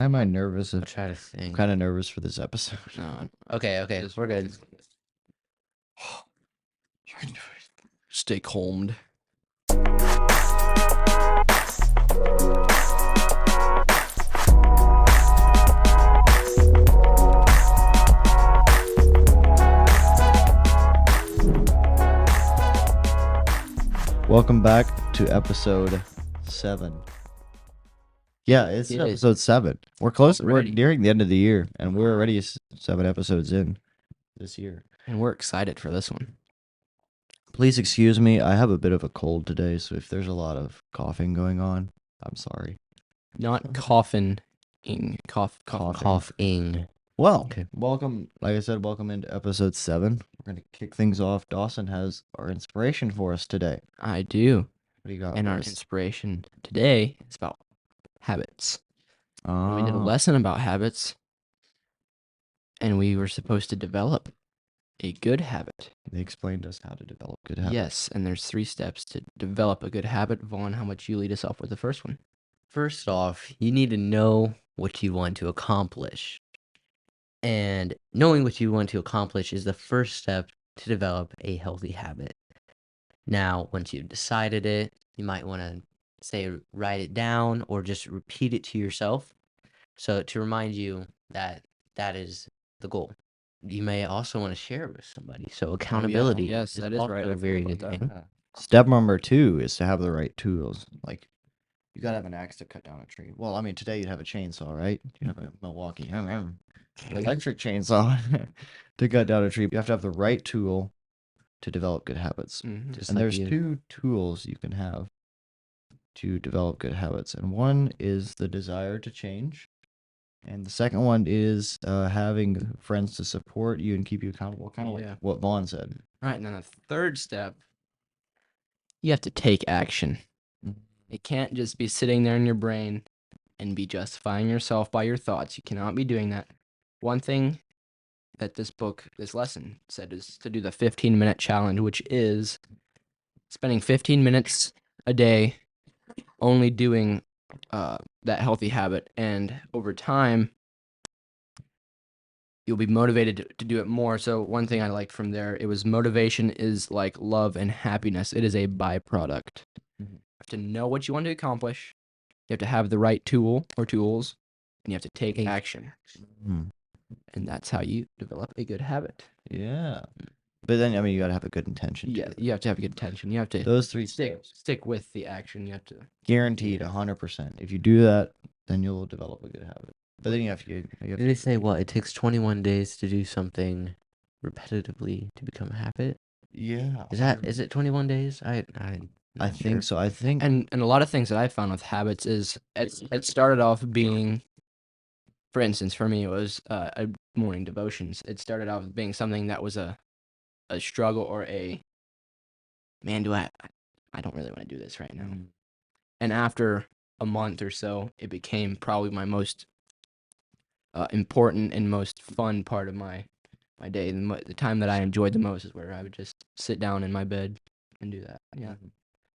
Why am I nervous? I'll try to I'm think. kind of nervous for this episode. No. Okay, we're good. Stay calmed. Welcome back to episode 7. Yeah, it's It is. episode 7. We're close. Already. We're nearing the end of the year, and we're already 7 episodes in this year. And we're excited for this one. Please excuse me. I have a bit of a cold today, so if there's a lot of coughing going on, I'm sorry. Not coughing. Coughing. Well, Okay. welcome. Like I said, welcome into episode 7. We're going to kick things off. Dawson has our inspiration for us today. I do. What do you got? And our for us? inspiration today is about habits. And we did a Ah, lesson about habits, and we were supposed to develop a good habit. They explained us how to develop good habits. Yes, and there's 3 steps to develop a good habit. Vaughn, how much you lead us off with the first one? First off, you need to know what you want to accomplish. And knowing what you want to accomplish is the first step to develop a healthy habit. Now, once you've decided it, you might want to say write it down or just repeat it to yourself. So to remind you that that is the goal. You may also want to share it with somebody. So accountability Yes, that is also right. I a very forgot good about thing. that. Step number 2 is to have the right tools. Like, you gotta have an axe to cut down a tree. Well, I mean, today you'd have a chainsaw, right? You have a Milwaukee electric chainsaw to cut down a tree. You have to have the right tool to develop good habits. Mhm. Just And like there's you. 2 tools you can have to develop good habits. And one is the desire to change. And the second one is having friends to support you and keep you accountable. Kind of Yeah. like what Vaughn said. All right, and then the third step, you have to take action. Mhm. It can't just be sitting there in your brain and be justifying yourself by your thoughts. You cannot be doing that. One thing that this lesson said is to do the 15-minute challenge, which is spending 15 minutes a day only doing that healthy habit. And over time, you'll be motivated to do it more. So one thing I liked from there, it was motivation is like love and happiness. It is a byproduct. Mhm. You have to know what you want to accomplish. You have to have the right tool or tools, and you have to take action. Hmm. And that's how you develop a good habit. Yeah. But then, I mean, you gotta have a good intention. Yeah, too. you have to have good attention. You have to Those 3 steps. stick with the action. You have to. Guaranteed, 100%. If you do that, then you'll develop a good habit. But then you have to Did they say what? It takes 21 days to do something repetitively to become a habit? yeah. Is it 21 days? I not think sure. so. I think And a lot of things that I found with habits is it started off being, for instance, for me it was a morning devotions. It started off with being something that was a struggle or a man, I don't really want to do this right now. And after a month or so, it became probably my most important and most fun part of my day. The time that I enjoyed the most is where I would just sit down in my bed and do that. Yeah.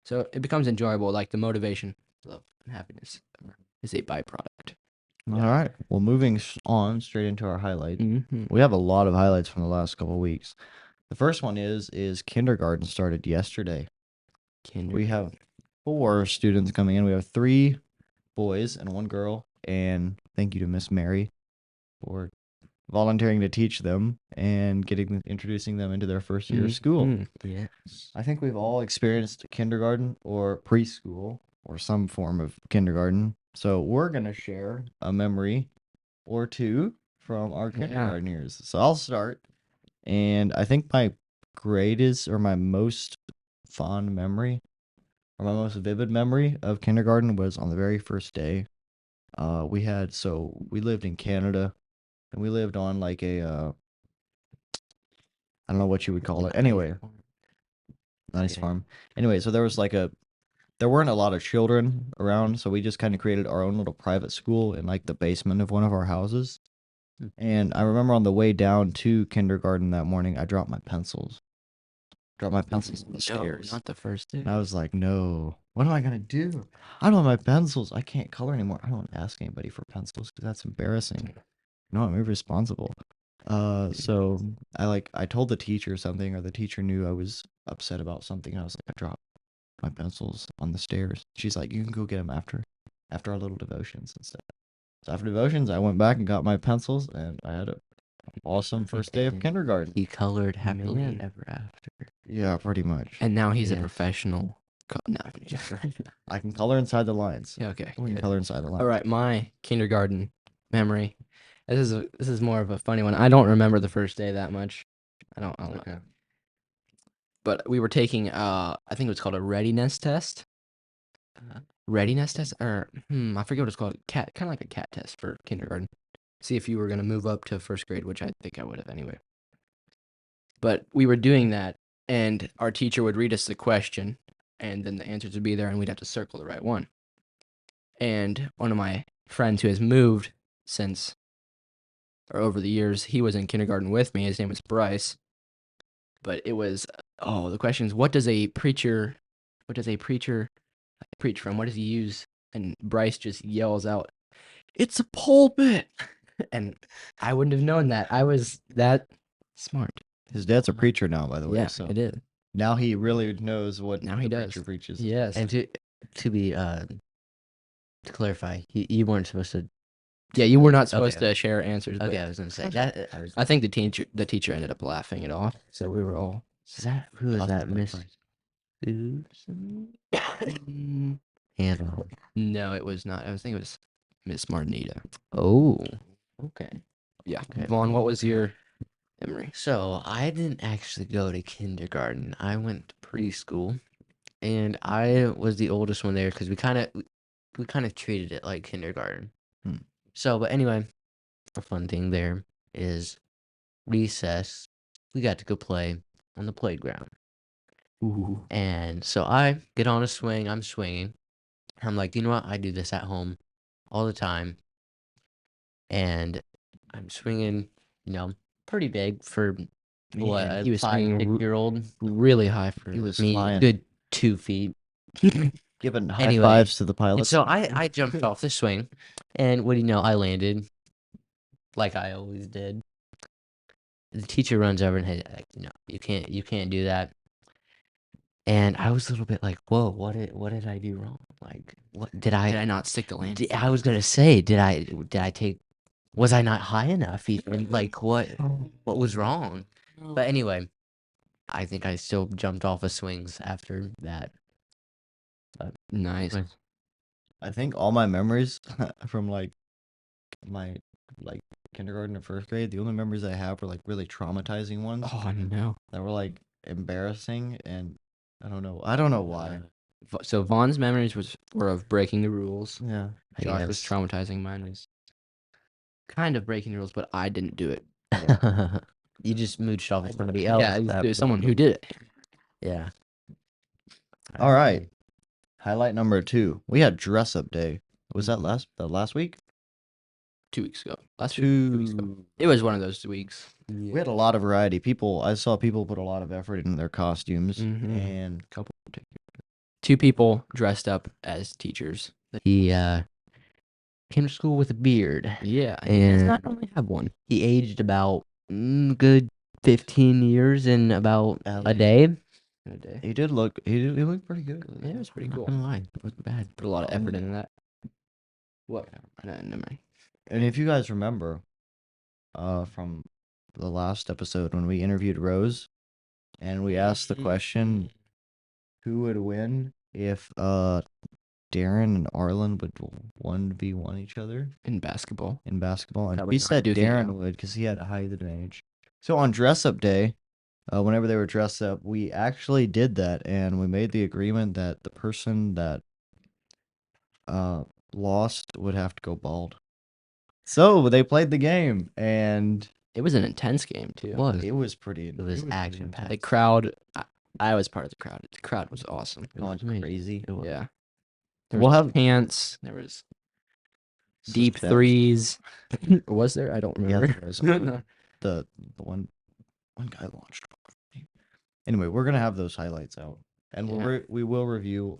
So it becomes enjoyable. Like the motivation, love, and happiness is a byproduct. All right. Well, moving on straight into our highlights. Mm-hmm. We have a lot of highlights from the last couple of weeks. The first one is kindergarten started yesterday. We have 4 students coming in. We have 3 boys and 1 girl. And thank you to Miss Mary for volunteering to teach them and introducing them into their first year of school. Mm-hmm. Yes. I think we've all experienced kindergarten or preschool or some form of kindergarten. So we're going to share a memory or 2 from our kindergarten years. So I'll start. And I think my greatest or my most fond memory or my most vivid memory of kindergarten was on the very first day. We lived in Canada and we lived on like a, I don't know what you would call it. Anyway, nice Okay. farm. Anyway, so there weren't a lot of children around, so we just kind of created our own little private school in like the basement of one of our houses. And I remember on the way down to kindergarten that morning, I dropped my pencils. On the No, stairs. not the first day. And I was like, no. What am I gonna do? I don't have my pencils. I can't color anymore. I don't ask anybody for pencils because that's embarrassing. No, I'm irresponsible. So I told the teacher something, or the teacher knew I was upset about something. And I was like, I dropped my pencils on the stairs. She's like, you can go get them after our little devotions and stuff. So after devotions, I went back and got my pencils, and I had a awesome first day of And kindergarten. He colored happily Man. ever after. Yeah, pretty much. And now he's a Yes. professional. No. I can color inside the lines. Yeah, okay. We can good. color inside the lines. All right, my kindergarten memory. This is more of a funny one. I don't remember the first day that much. I don't know. Okay. But we were taking I think it was called a readiness test. Readiness test, or I forget what it's called. Kind of like a cat test for kindergarten. See if you were gonna move up to first grade, which I think I would have anyway. But we were doing that, and our teacher would read us the question, and then the answers would be there, and we'd have to circle the right one. And one of my friends who has moved since, or over the years, he was in kindergarten with me. His name was Bryce. But it was, the question is, what does a preacher preach from? What does he use? And Bryce just yells out, "It's a pulpit!" And I wouldn't have known that. I was that smart. His dad's a preacher now, by the way. Yeah, So it is. now he really knows what Now he the does. preacher preaches. Yes. And to clarify, you weren't supposed to. Yeah, you were not supposed Okay. to share answers. But Okay, I was gonna say that. I think the teacher ended up laughing it off. So we were all. Who is that, Possibly. Miss Susan? Mm, Hannah. no, it was not. I think it was Miss Marnita. Oh, Okay. Yeah. Okay. Vaughn, what was your memory? so I didn't actually go to kindergarten. I went to preschool, and I was the oldest one there because we kind of treated it like kindergarten. Hmm. So, but anyway, a fun thing there is recess. We got to go play on the playground. Ooh. And so I get on a swing. I'm swinging. I'm like, you know what? I do this at home all the time. And I'm swinging, pretty big for what, Man, a he was 5, swinging 6-year-old. really high for He was Me, flying, good 2 feet. giving high Anyway, fives to the And pilots. so I jumped off the swing. And what do you know? I landed like I always did. The teacher runs over and hey, like, you can't do that. And I was a little bit like, whoa, what did I do wrong? Like, what did Did I I? not stick the landing? I was gonna say, did I take? Was I not high enough? Even like, what was wrong? But anyway, I think I still jumped off of swings after that. Nice. Right. I think all my memories from my kindergarten or first grade, the only memories I have were like really traumatizing ones Oh, I know. that were like embarrassing, and I don't know why. So Vaughn's memories were of breaking the rules. Yeah. Josh was Yes. traumatizing. Mine was kind of breaking the rules, but I didn't do it. You just mooched off of somebody else. Yeah, that- there's someone who did it. Yeah. All right. Highlight number 2. We had dress up day. Was that last week? 2 weeks ago. Last week. 2 weeks ago. It was one of those weeks. We had a lot of variety. I saw people put a lot of effort in their costumes, Mhm. and Couple. 2 people dressed up as teachers. He came to school with a beard. Yeah, he does And not only have one. he aged about good 15 years in about At a least. day. In a day. he looked pretty good. Yeah, it was pretty Not cool. gonna lie, it wasn't bad. Put a lot of effort into that. What? No, never mind. And if you guys remember, from the last episode when we interviewed Rose, and we asked the question, who would win if Darren and Arlen would 1v1 each other In basketball. in basketball, and That we was not said Duke, yeah. Darren would because he had a height advantage. So on dress up day, whenever they were dressed up, we actually did that, and we made the agreement that the person that lost would have to go bald. So they played the game, and It was an intense game too. It was. it was pretty. It was pretty action-packed. The crowd. I was part of the crowd. The crowd was awesome. It Going was amazing. crazy. It was. Yeah. There We'll was have- pants. There was deep Suspense. threes. Was there? I don't Yeah, remember. there was the one guy launched. Anyway, we're gonna have those highlights out And Yeah. we will reveal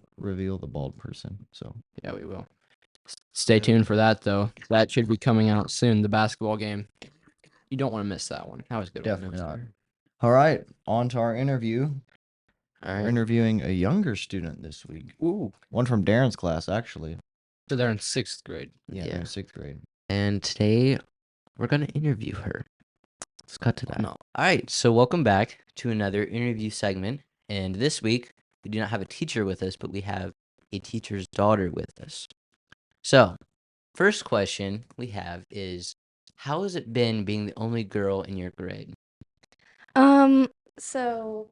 the bald person. So Yeah, we will. Stay tuned for that, though. That should be coming out soon. The basketball game. You don't want to miss that one. That was a good. definitely one. not. All right, on to our interview. All We're right. interviewing a younger student this week. Ooh. One from Darren's class, actually. So they're in 6th grade. Yeah, they're Yeah. in 6th grade. And today we're going to interview her. Let's cut to that. No. All right. So, welcome back to another interview segment. And this week, we do not have a teacher with us, but we have a teacher's daughter with us. So, first question we have is, how has it been being the only girl in your grade? So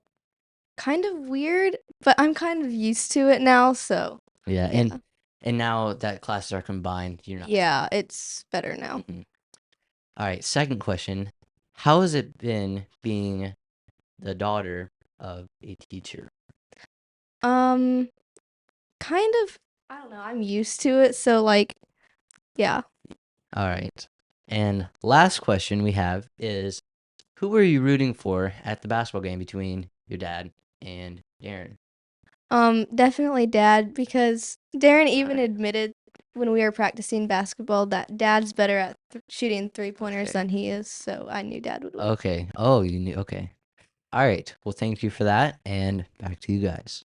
kind of weird, but I'm kind of used to it now, so Yeah. yeah. And now that classes are combined, you're not. Yeah, it's better now. All right. Second question, how has it been being the daughter of a teacher? Kind of, I don't know, I'm used to it, so like, yeah. All right. And last question we have is, who were you rooting for at the basketball game between your dad and Darren? Definitely Dad, because Darren even admitted when we were practicing basketball that Dad's better at shooting 3-pointers Okay. than he is, so I knew Dad would win. Okay. Oh, you knew. Okay. All right. Well, thank you for that, and back to you guys.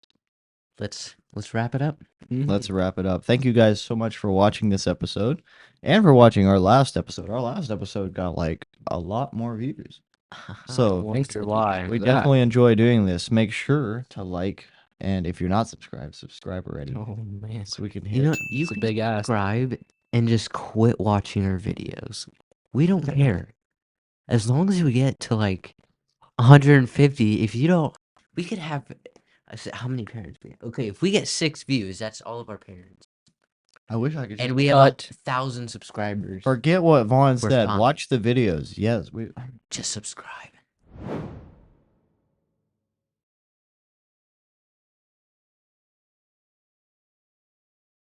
Let's wrap it up. Let's wrap it up. Thank you guys so much for watching this episode and for watching our last episode. Our last episode got like a lot more views. So Thanks for why. we definitely enjoy doing this. Make sure to like, and if you're not subscribed, subscribe already. Oh man, So we can hit. You know, you it's a can big ass. subscribe and just quit watching our videos. We don't care. As long as we get to like 150, if you don't, we could have. I said, how many parents? Okay, if we get 6 views, that's all of our parents. I wish I could. And just we have cut. 1,000 subscribers. forget what Vaughn We're said. fine. Watch the videos. Yes, we. Just subscribe.